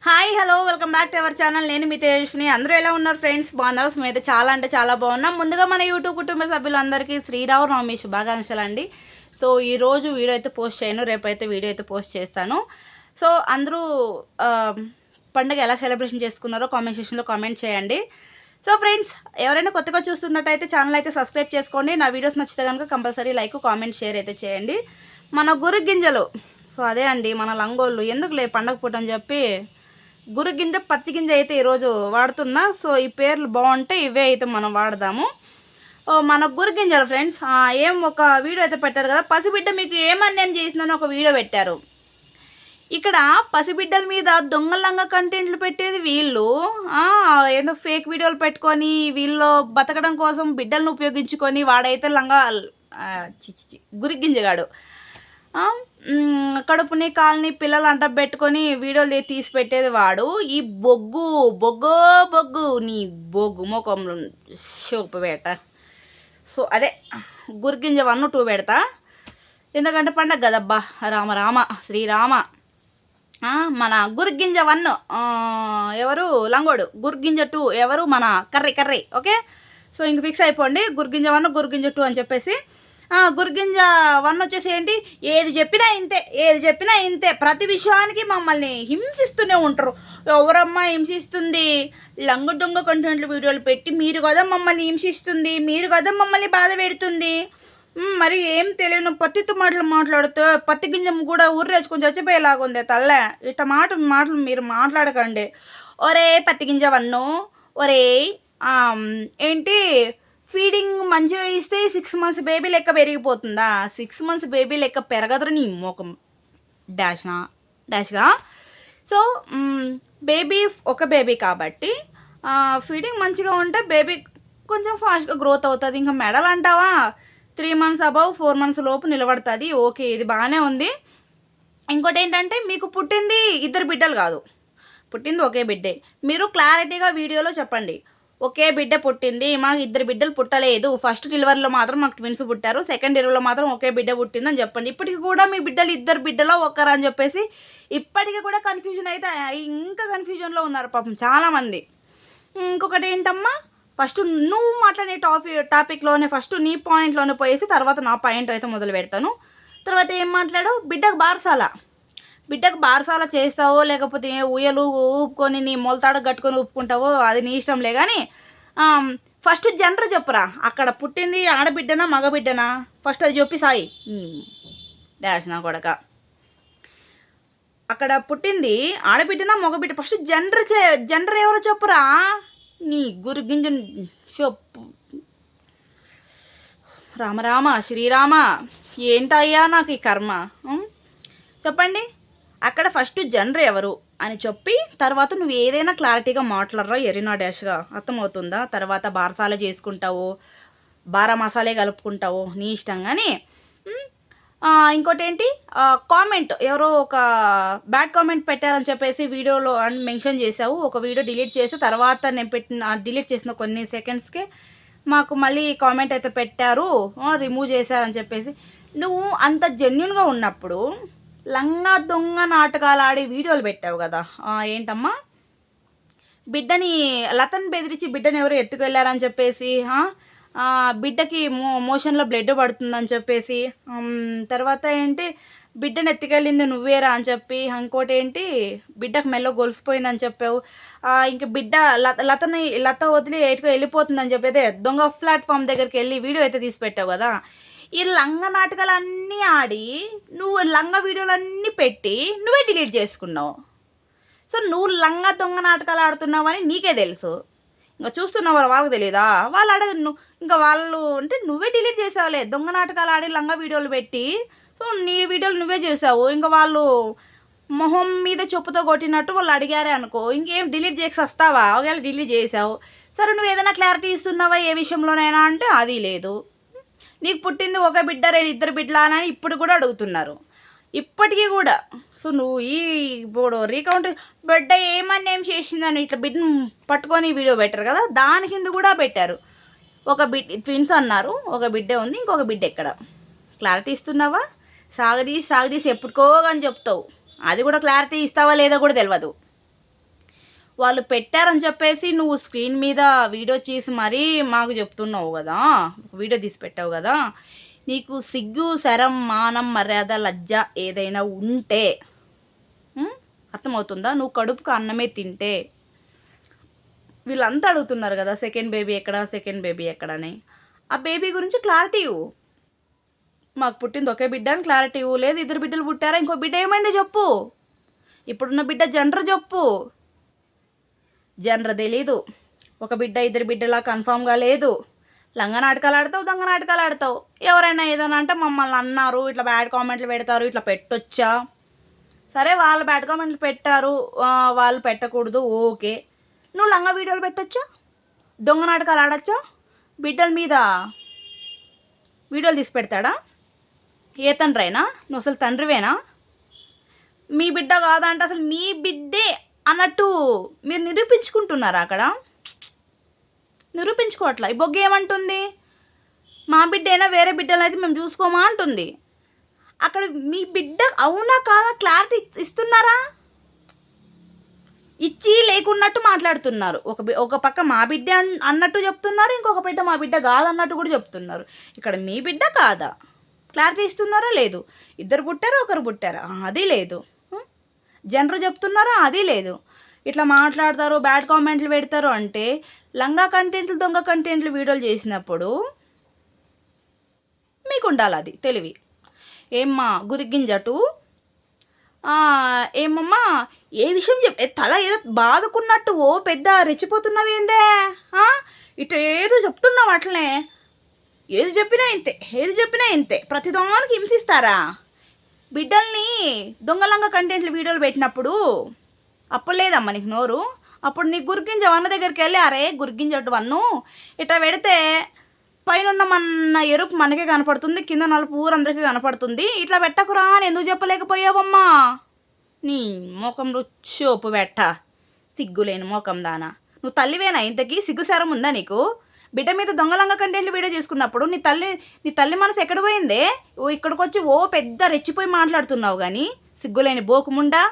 Hi hello welcome back to our channel. నేను మీ తేజస్విని. అందరూ ఎలా ఉన్నారు ఫ్రెండ్స్? బాగున్నారు. మేమైతే చాలా అంటే చాలా బాగున్నాం. ముందుగా మన యూట్యూబ్ కుటుంబ సభ్యులందరికీ శ్రీరామనవమి శుభాకాంక్షలు అండి. సో ఈరోజు వీడియో అయితే పోస్ట్ చేయను, రేపైతే వీడియో అయితే పోస్ట్ చేస్తాను. సో అందరూ పండుగ ఎలా సెలబ్రేషన్ చేసుకున్నారో కామెంట్ సెక్షన్లో కామెంట్ చేయండి. సో ఫ్రెండ్స్, ఎవరైనా కొత్తగా చూస్తున్నట్టయితే ఛానల్ అయితే సబ్స్క్రైబ్ చేసుకోండి. నా వీడియోస్ నచ్చితే కనుక కంపల్సరీ లైక్ కామెంట్ షేర్ అయితే చేయండి. మన గురు గింజలు, సో అదే అండి మన లంగోళ్ళు. ఎందుకులే పండగ పూట అని చెప్పి గురుగింజ పత్తి గింజ అయితే ఈరోజు వాడుతున్నా. సో ఈ పేర్లు బాగుంటాయి, ఇవే అయితే మనం వాడదాము. మన గురుగింజలు ఫ్రెండ్స్ ఒక వీడియో అయితే పెట్టారు కదా, పసిబిడ్డ మీకు ఏమన్యాయం చేసిందని ఒక వీడియో పెట్టారు. ఇక్కడ పసిబిడ్డల మీద దొంగలంగా కంటెంట్లు పెట్టేది వీళ్ళు. ఏదో ఫేక్ వీడియోలు పెట్టుకొని వీళ్ళు బతకడం కోసం బిడ్డలను ఉపయోగించుకొని వాడైతే లంగా గురిగింజగాడు కడుపుని కాల్ని పిల్లలు అంట పెట్టుకొని వీడియోలు తీసి పెట్టేది వాడు. ఈ బొగ్గు నీ బొగ్గు ముఖంలో షోపు పెట్ట. సో అదే గురిగింజ 1, 2 పెడతా, ఎందుకంటే పండగ కదబ్బా. రామ రామ శ్రీరామ. మన గురిగింజ 1 ఎవరు లంగోడు, గురిగింజ 2 ఎవరు మన కర్రీ. ఓకే, సో ఇంక ఫిక్స్ అయిపోండి. గురిగింజ 1 గురిగింజ 2 అని చెప్పేసి. గురిగింజ 1 వచ్చేసి ఏంటి, ఏది చెప్పినా ఇంతే ప్రతి విషయానికి మమ్మల్ని హింసిస్తూనే ఉంటారు. ఎవరమ్మా హింసిస్తుంది? లంగ దొంగ కంటెంట్లు వీడియోలు పెట్టి మీరు కదా మమ్మల్ని హింసిస్తుంది, మీరు కదా మమ్మల్ని బాధ పెడుతుంది. మరి ఏం తెలియను పత్తితో మాట్లాడుతూ పత్తి గింజ కూడా ఊర్రేసుకొని చచ్చిపోయేలాగుంది తల్లే. ఇట్ట మాటలు మీరు మాట్లాడకండి. ఒరే పత్తి గింజ 1, ఒరే ఏంటి ఫీడింగ్ మంచిగా ఇస్తే 6 months బేబీ లెక్క పెరిగిపోతుందా? 6 months బేబీ లెక్క పెరగదురు నీ మోకం డాష్గా. సో బేబీ ఒక బేబీ కాబట్టి ఫీడింగ్ మంచిగా ఉంటే బేబీ కొంచెం ఫాస్ట్గా గ్రోత్ అవుతుంది. ఇంకా మెడల్ అంటావా 3 months అబవ్ 4 months లోపు నిలబడుతుంది. ఓకే, ఇది బాగానే ఉంది. ఇంకోటి ఏంటంటే మీకు పుట్టింది 2 బిడ్డలు కాదు, పుట్టింది ఒకే బిడ్డే. మీరు క్లారిటీగా వీడియోలో చెప్పండి, ఒకే బిడ్డ పుట్టింది, మాకు 2 బిడ్డలు పుట్టలేదు. ఫస్ట్ డెలివరీలో మాత్రం మాకు ట్విన్స్ పుట్టారు, సెకండ్ డెలివరీలో మాత్రం ఒకే బిడ్డ పుట్టిందని చెప్పండి. ఇప్పటికి కూడా మీ బిడ్డలు 2 బిడ్డలో ఒకరు అని చెప్పేసి ఇప్పటికీ కూడా కన్ఫ్యూజన్ అయితే ఇంకా కన్ఫ్యూజన్లో ఉన్నారు పాపం చాలామంది. ఇంకొకటి ఏంటమ్మా, ఫస్ట్ నువ్వు మాట్లాడే టాపిక్లోనే ఫస్ట్ నీ పాయింట్లోనే పోయేసి తర్వాత నా పాయింట్ అయితే మొదలు పెడతాను. తర్వాత ఏం మాట్లాడు, బిడ్డకు బారసాల చేస్తావో లేకపోతే ఊయలు ఊపుకొని నీ మొలతాడు కట్టుకొని ఊపుకుంటావో అది నీ ఇష్టంలే. కానీ ఫస్ట్ జెండర్ చెప్పురా, అక్కడ పుట్టింది ఆడబిడ్డనా మగబిడ్డనా ఫస్ట్ అది చెప్పి సాయి డాష్ నా కొడక. అక్కడ పుట్టింది ఆడబిడ్డనా మగబిడ్డ, ఫస్ట్ జెండర్ ఎవరో చెప్పురా. నీ గురిగింజ చెప్పు. రామరామ శ్రీరామ, ఏంటయ్యా నాకు ఈ కర్మ. చెప్పండి, అక్కడ ఫస్ట్ జెండర్ ఎవరు అని చెప్పి తర్వాత నువ్వు ఏదైనా క్లారిటీగా మాట్లాడరా ఎరినా డాష్గా, అర్థమవుతుందా? తర్వాత బారసాల చేసుకుంటావు, మసాలే కలుపుకుంటావు, నీ ఇష్టం. కానీ ఇంకోటి ఏంటి, కామెంట్ ఎవరో ఒక బ్యాడ్ కామెంట్ పెట్టారని చెప్పేసి వీడియోలో మెన్షన్ చేసావు. ఒక వీడియో డిలీట్ చేసి తర్వాత నేను డిలీట్ చేసిన కొన్ని సెకండ్స్కే మాకు మళ్ళీ కామెంట్ అయితే పెట్టారు, రిమూవ్ చేశారని చెప్పేసి. నువ్వు అంత జెన్యున్గా ఉన్నప్పుడు లంగా దొంగ నాటకాలు ఆడి వీడియోలు పెట్టావు కదా. ఏంటమ్మా, బిడ్డని లతను బెదిరించి బిడ్డని ఎవరు ఎత్తుకెళ్ళారని చెప్పేసి, బిడ్డకి మోషన్లో బ్లడ్ పడుతుందని చెప్పేసి, తర్వాత ఏంటి బిడ్డను ఎత్తుకెళ్ళింది నువ్వేరా అని చెప్పి, ఇంకోటి ఏంటి బిడ్డకు మెల్లో గొలిసిపోయిందని చెప్పావు. ఇంక బిడ్డ లత వదిలి ఎటుకో వెళ్ళిపోతుందని చెప్పేది దొంగ ప్లాట్ఫామ్ దగ్గరికి వెళ్ళి వీడియో అయితే తీసి పెట్టావు కదా. ఈ లంగ నాటకాలన్నీ ఆడి నువ్వు లంగ వీడియోలన్నీ పెట్టి నువ్వే డిలీట్ చేసుకున్నావు. సో నువ్వు లంగ దొంగ నాటకాలు ఆడుతున్నావు అని నీకే తెలుసు, ఇంకా చూస్తున్నావు వాళ్ళకి తెలియదా? వాళ్ళు ఇంకా వాళ్ళు అంటే నువ్వే డిలీట్ చేసావులే, దొంగ నాటకాలు ఆడి లంగ వీడియోలు పెట్టి. సో నీ వీడియోలు నువ్వే చేసావు. ఇంకా వాళ్ళు మొహం మీద చెప్పుతో కొట్టినట్టు వాళ్ళు అడిగారే అనుకో, ఇంకేం డిలీట్ చేసి వస్తావా? ఒకవేళ డిలీట్ చేసావు సరే, నువ్వు ఏదైనా క్లారిటీ ఇస్తున్నావా ఏ విషయంలోనైనా అంటే అది లేదు. నీకు పుట్టింది ఒక బిడ్డ 2 బిడ్డలా అని ఇప్పుడు కూడా అడుగుతున్నారు, ఇప్పటికీ కూడా. సో నువ్వు ఇప్పుడు రీకౌంట్ బిడ్డ ఏం చేసిందని ఇట్లా బిడ్డను పట్టుకొని వీడియో పెట్టారు కదా, దాని కింద కూడా పెట్టారు. ఒక ట్విన్స్ అన్నారు, ఒక బిడ్డే ఉంది, ఇంకొక బిడ్డ ఎక్కడ క్లారిటీ ఇస్తున్నావా? సాగదీసి ఎప్పుడుకోగాని చెప్తావు, అది కూడా క్లారిటీ ఇస్తావా లేదో కూడా తెలియదు. వాళ్ళు పెట్టారని చెప్పేసి నువ్వు స్క్రీన్ మీద వీడియో చేసి మరీ మాకు చెప్తున్నావు కదా, వీడియో తీసి పెట్టావు కదా. నీకు సిగ్గు, శరం, మానం, మర్యాద, లజ్జ ఏదైనా ఉంటే అర్థమవుతుందా? నువ్వు కడుపుకు అన్నమే తింటే, వీళ్ళంతా అడుగుతున్నారు కదా సెకండ్ బేబీ ఎక్కడ, సెకండ్ బేబీ ఎక్కడని. ఆ బేబీ గురించి క్లారిటీ ఇవ్వు. మాకు పుట్టింది ఒకే బిడ్డ అని క్లారిటీ ఇవ్వు. లేదు 2 బిడ్డలు పుట్టారా, ఇంకో బిడ్డ ఏమైంది చెప్పు. ఇప్పుడున్న బిడ్డ జనరు చెప్పు. జనరు తెలీదు. ఒక బిడ్డ 2 బిడ్డలా కన్ఫామ్గా లేదు. లంగ నాటకాలు ఆడతావు, దొంగ నాటకాలు ఆడతావు. ఎవరైనా ఏదైనా అంటే మమ్మల్ని అన్నారు, ఇట్లా బ్యాడ్ కామెంట్లు పెడతారు, ఇట్లా పెట్టొచ్చా? సరే, వాళ్ళు బ్యాడ్ కామెంట్లు పెట్టారు, వాళ్ళు పెట్టకూడదు, ఓకే. నువ్వు లంగ వీడియోలు పెట్టొచ్చా? దొంగ నాటకాలు ఆడచ్చా? బిడ్డల మీద వీడియోలు తీసి పెడతాడా? ఏ తండ్రి అయినా? నువ్వు అసలు తండ్రివేనా? మీ బిడ్డ కాదా అంటే అసలు మీ బిడ్డే అన్నట్టు మీరు నిరూపించుకుంటున్నారా? అక్కడ నిరూపించుకోవట్లా. ఈ బొగ్గ ఏమంటుంది? మా బిడ్డ అయినా వేరే బిడ్డలు అయితే మేము చూసుకోమా అంటుంది. అక్కడ మీ బిడ్డ అవునా కాదా క్లారిటీ ఇస్తున్నారా? ఇచ్చి లేకున్నట్టు మాట్లాడుతున్నారు. ఒక పక్క మా బిడ్డ అన్నట్టు చెప్తున్నారు, ఇంకొక బిడ్డ మా బిడ్డ కాదన్నట్టు కూడా చెప్తున్నారు. ఇక్కడ మీ బిడ్డ కాదా క్లారిటీ ఇస్తున్నారా? లేదు. 2 పుట్టారా, 1 పుట్టారా, అది లేదు. జనరు చెప్తున్నారా? అది లేదు. ఇట్లా మాట్లాడతారు, బ్యాడ్ కామెంట్లు పెడతారు అంటే లంగా కంటెంట్లు, దొంగ కంటెంట్లు వీడియోలు చేసినప్పుడు మీకు ఉండాలి అది తెలివి. ఏమ్మా గురిగింజటు, ఏమమ్మా ఏ విషయం తల ఏదో బాదుకున్నట్టు ఓ పెద్ద రెచ్చిపోతున్నావేందే? ఇటు ఏదో చెప్తున్నావు అట్లనే. ఏది చెప్పినా ఇంతే. ప్రతిదానికి హింసిస్తారా? బిడ్డల్ని దొంగలంగా కంటెంట్లు వీడియోలు పెట్టినప్పుడు అప్పుడు లేదమ్మా నీకు నోరు. అప్పుడు నీ గురిగింజ వన్న దగ్గరికి వెళ్ళి, అరే గురిగింజటు వన్ను ఇట్లా పెడితే పైన మన ఎరుపు మనకే కనపడుతుంది, కింద నలుపు ఊరందరికీ కనపడుతుంది, ఇట్లా పెట్టకురా అని ఎందుకు చెప్పలేకపోయావమ్మా? నీ మోకం రుచోపు పెట్ట, సిగ్గులేని మోకం దానా. నువ్వు తల్లివేనా? ఇంతకీ సిగ్గుసారం ఉందా నీకు? బిడ్డ మీద దొంగలంగా కంటెంట్లు వీడియో చేసుకున్నప్పుడు నీ తల్లి మనసు ఎక్కడ పోయిందే? ఇక్కడికి వచ్చి ఓ పెద్ద రెచ్చిపోయి మాట్లాడుతున్నావు కానీ సిగ్గులేని బోకుముండా.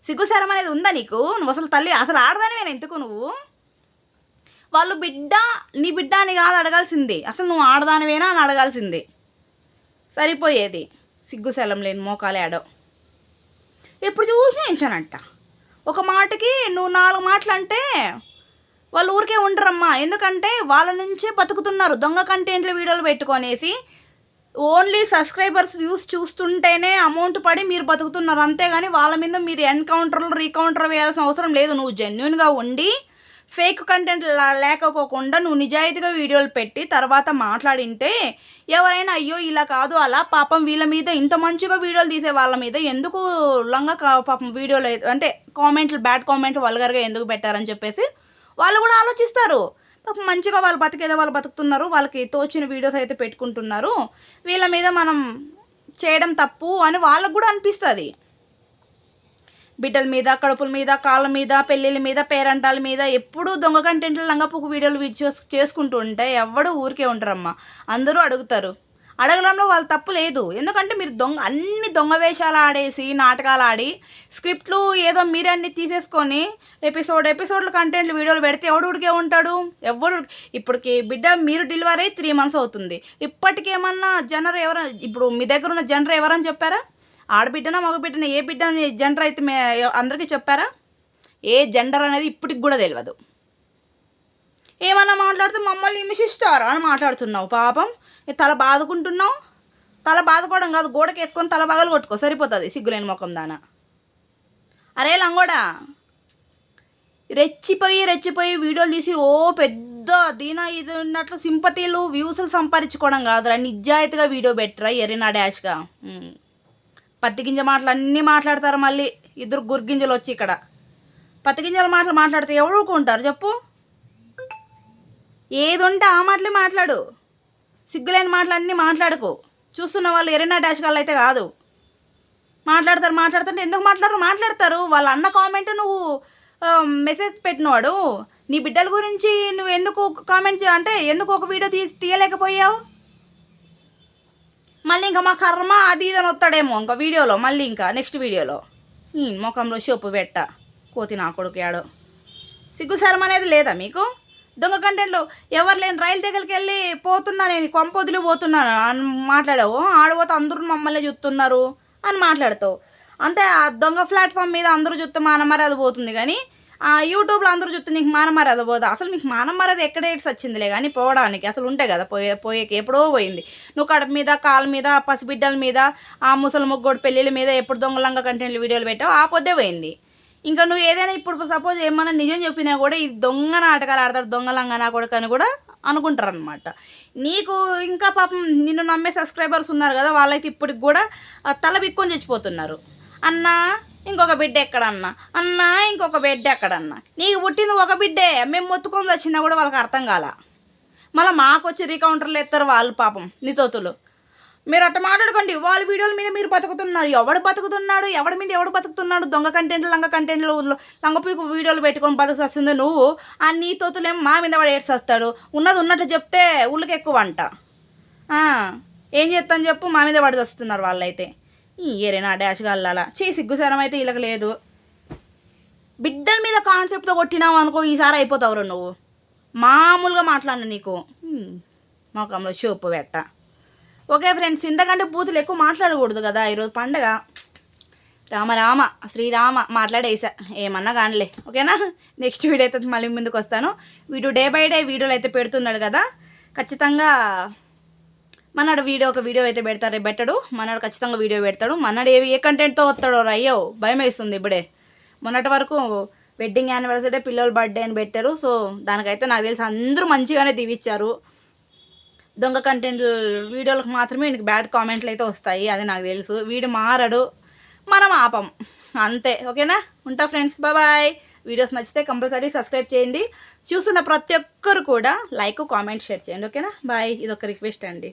సిగ్గుసారం అనేది ఉందా నీకు? నువ్వు అసలు అసలు ఆడదానివేనా ఇంతకు నువ్వు? వాళ్ళు నీ బిడ్డ అని కాదు అడగాల్సింది, అసలు నువ్వు ఆడదానివేనా అని అడగాల్సింది. సరిపోయేది. సిగ్గుశలం లేని మోకాలే ఆడో. ఎప్పుడు చూసినా ఎంచానంట. ఒక మాటకి నువ్వు 4 మాటలు అంటే వాళ్ళు ఊరికే ఉండరమ్మా. ఎందుకంటే వాళ్ళ నుంచే బతుకుతున్నారు దొంగ కంటెంట్లు వీడియోలు పెట్టుకొనేసి. ఓన్లీ సబ్స్క్రైబర్స్ వ్యూస్ చూస్తుంటేనే అమౌంట్ పడి మీరు బతుకుతున్నారు, అంతేగాని వాళ్ళ మీద మీరు ఎన్కౌంటర్లు రీకౌంటర్ వేయాల్సిన అవసరం లేదు. నువ్వు జెన్యున్గా ఉండి ఫేక్ కంటెంట్ లేకపోకుండా నువ్వు నిజాయితీగా వీడియోలు పెట్టి తర్వాత మాట్లాడింటే ఎవరైనా అయ్యో ఇలా కాదు అలా, పాపం వీళ్ళ మీద ఇంత మంచిగా వీడియోలు తీసే వాళ్ళ మీద ఎందుకు లంగా పాపం వీడియోలు అంటే కామెంట్లు, బ్యాడ్ కామెంట్లు వల్గర్గా ఎందుకు పెట్టారని చెప్పేసి వాళ్ళు కూడా ఆలోచిస్తారు. పాపం మంచిగా వాళ్ళు బతికేదో వాళ్ళు బతుకుతున్నారు, వాళ్ళకి తోచిన వీడియోస్ అయితే పెట్టుకుంటున్నారు, వీళ్ళ మీద మనం చేయడం తప్పు అని వాళ్ళకు కూడా అనిపిస్తుంది. బిడ్డల మీద, కడుపుల మీద, కాళ్ళ మీద, పెళ్ళిళ్ళ మీద, పేరంటాల మీద ఎప్పుడూ దొంగ కంటెంట్లు లంగపుకు వీడియోలు చేసుకుంటూ ఉంటే ఎవడు ఊరికే ఉంటారమ్మా. అందరూ అడుగుతారు. అడగడంలో వాళ్ళ తప్పు లేదు. ఎందుకంటే మీరు అన్ని దొంగ వేషాలు ఆడేసి నాటకాలు ఆడి స్క్రిప్ట్లు ఏదో మీరే అన్ని తీసేసుకొని ఎపిసోడ్లు కంటెంట్లు వీడియోలు పెడితే ఎవడు ఉడికే ఉంటాడు? ఇప్పటికి బిడ్డ మీరు డెలివరీ అయ్యి 3 months అవుతుంది. ఇప్పటికేమన్నా జనరు ఇప్పుడు మీ దగ్గర ఉన్న జనరు ఎవరని చెప్పారా? ఆడబిడ్డనా మగబిడ్డనా ఏ బిడ్డ జెండర్ అయితే అందరికీ చెప్పారా? ఏ జెండర్ అనేది ఇప్పటికి కూడా తెలియదు. ఏమన్నా మాట్లాడితే మమ్మల్ని హింసిస్తారు అని మాట్లాడుతున్నావు. పాపం తల బాదుకుంటున్నావు. తల బాదుకోవడం కాదు, గోడకి వేసుకొని తల పగలు కొట్టుకో సరిపోతుంది, సిగ్గులేని ముఖం దాన. అరే లంగోడా, రెచ్చిపోయి వీడియోలు తీసి ఓ పెద్ద దీనా ఇది ఉన్నట్లు సింపతీలు వ్యూస్లు సంపాదించుకోవడం కాదురా. నిజాయితీగా వీడియో పెట్టరా ఎర్రినా డాష్గా. పత్తి గింజ మాటలు అన్నీ మాట్లాడతారు. మళ్ళీ 2 గుర్గింజలు వచ్చి ఇక్కడ పత్తి గింజల మాటలు మాట్లాడితే ఎవరుకుంటారు చెప్పు? ఏది ఉంటే ఆ మాటలే మాట్లాడు, సిగ్గులేని మాటలు అన్నీ మాట్లాడుకో. చూస్తున్న వాళ్ళు ఎర్రినా డాష్ వాళ్ళు అయితే కాదు. మాట్లాడతారు ఎందుకు మాట్లాడతారు. వాళ్ళ అన్న కామెంట్ నువ్వు మెసేజ్ పెట్టినవాడు, నీ బిడ్డల గురించి నువ్వు ఎందుకు కామెంట్ అంటే ఎందుకు ఒక వీడియో తీయలేకపోయావు? మళ్ళీ ఇంకా మా కర్మ అది ఇది అని వస్తాడేమో ఇంకా నెక్స్ట్ వీడియోలో ముఖంలో షోపు పెట్ట కోతి నా కొడుకు యాడో. సిగ్గుశరం అనేది లేదా మీకు? దొంగ కంటెంట్లు ఎవరు లేని రైలు దగ్గరికి వెళ్ళి పోతున్నా, నేను కొంప వదిలి పోతున్నాను అని మాట్లాడావు. ఆడపోతే అందరూ మమ్మల్ని చూస్తున్నారు అని మాట్లాడతావు. అంతే ఆ దొంగ ప్లాట్ఫామ్ మీద అందరూ చూస్తే మానమర్యాద పోతుంది, కానీ ఆ యూట్యూబ్లో అందరూ చూస్తే నీకు మానమర్యాద పోదా? అసలు మీకు మానమర్యాద ఎక్కడ ఏడ్స్ వచ్చిందిలే కానీ పోవడానికి. అసలు ఉంటాయి కదా పోయేకి ఎప్పుడో పోయింది. నువ్వు కడుపు మీద, కాళ్ళ మీద, పసిబిడ్డల మీద, ఆ ముసలి ముగ్గోడు పెళ్ళిళ్ళ మీద ఎప్పుడు దొంగలంగా కంటెంట్లు వీడియోలు పెట్టావు ఆ పొద్దే పోయింది. ఇంకా నువ్వు ఏదైనా ఇప్పుడు సపోజ్ ఏమన్నా నిజం చెప్పినా కూడా ఇది దొంగ నాటకాలు ఆడతారు, దొంగలంగా నా కొడుకు అని కూడా అనుకుంటారు అనమాట. నీకు ఇంకా పాపం నిన్ను నమ్మే సబ్స్క్రైబర్స్ ఉన్నారు కదా, వాళ్ళైతే ఇప్పటికి కూడా తల బిక్కొని చచ్చిపోతున్నారు. అన్నా ఇంకొక బిడ్డ ఎక్కడన్నా, అన్నా ఇంకొక బిడ్డ ఎక్కడన్నా. నీకు పుట్టింది ఒక బిడ్డే, మేము మొత్తుకొని వచ్చినా కూడా వాళ్ళకి అర్థం కాల. మళ్ళీ మాకు వచ్చి రీకౌంటర్లు ఎత్తారు వాళ్ళు పాపం నితోతులు. మీరు అట్ట మాట్లాడుకోండి. వాళ్ళ వీడియోల మీద మీరు బతుకుతున్నారు. ఎవడు బతుకుతున్నాడు, ఎవడి మీద ఎవడు బతుకుతున్నాడు? దొంగ కంటెంట్లు, లంగ కంటెంట్లు, లంగపీకు వీడియోలు పెట్టుకొని బతుకుస్తుంది నువ్వు. ఆ నీ తోతులేమో మా మీద వాడు ఏడ్చేస్తాడు. ఉన్నది ఉన్నట్టు చెప్తే ఊళ్ళకి ఎక్కువ అంట. ఏం చేస్తాను చెప్పు, మా మీద పడి వస్తున్నారు వాళ్ళైతే. ఏరేనా డాష్గా అల్లాలా సిగ్గుసారం అయితే వీళ్ళకి లేదు. బిడ్డల మీద కాన్సెప్ట్తో కొట్టినావు అనుకో, ఈసారి అయిపోతావురు నువ్వు. మామూలుగా మాట్లాడిన నీకు మొఖంలో చూపు పెట్ట. ఓకే ఫ్రెండ్స్, ఇంతకంటే బూతులు ఎక్కువ మాట్లాడకూడదు కదా, ఈరోజు పండగ. రామ రామ శ్రీరామ మాట్లాడేసా, ఏమన్నా కానిలే. ఓకేనా, నెక్స్ట్ వీడియో అయితే మళ్ళీ ముందుకు వస్తాను. వీడు డే బై డే వీడియోలు అయితే పెడుతున్నాడు కదా, ఖచ్చితంగా మనడు ఒక వీడియో అయితే పెట్టాడు. మనడు ఖచ్చితంగా వీడియో పెడతాడు. మనడు ఏ కంటెంట్తో వస్తాడో అయ్యో భయం వేస్తుంది ఇప్పుడే. మొన్నటి వరకు వెడ్డింగ్ యానివర్సరీ, పిల్లల బర్త్డే అని పెట్టారు. సో దానికైతే నాకు తెలిసి అందరూ మంచిగానే దీవిచ్చారు. దొంగ కంటెంట్ వీడియోలకు మాత్రమే వీనికి బ్యాడ్ కామెంట్లు అయితే వస్తాయి, అది నాకు తెలుసు. వీడు మారడు, మనం ఆపం అంతే. ఓకేనా, ఉంటా ఫ్రెండ్స్, బాయ్. వీడియోస్ నచ్చితే కంపల్సరీ సబ్స్క్రైబ్ చేయండి. చూస్తున్న ప్రతి ఒక్కరు కూడా లైక్, కామెంట్, షేర్ చేయండి. ఓకేనా, బాయ్. ఇది ఒక రిక్వెస్ట్ అండి.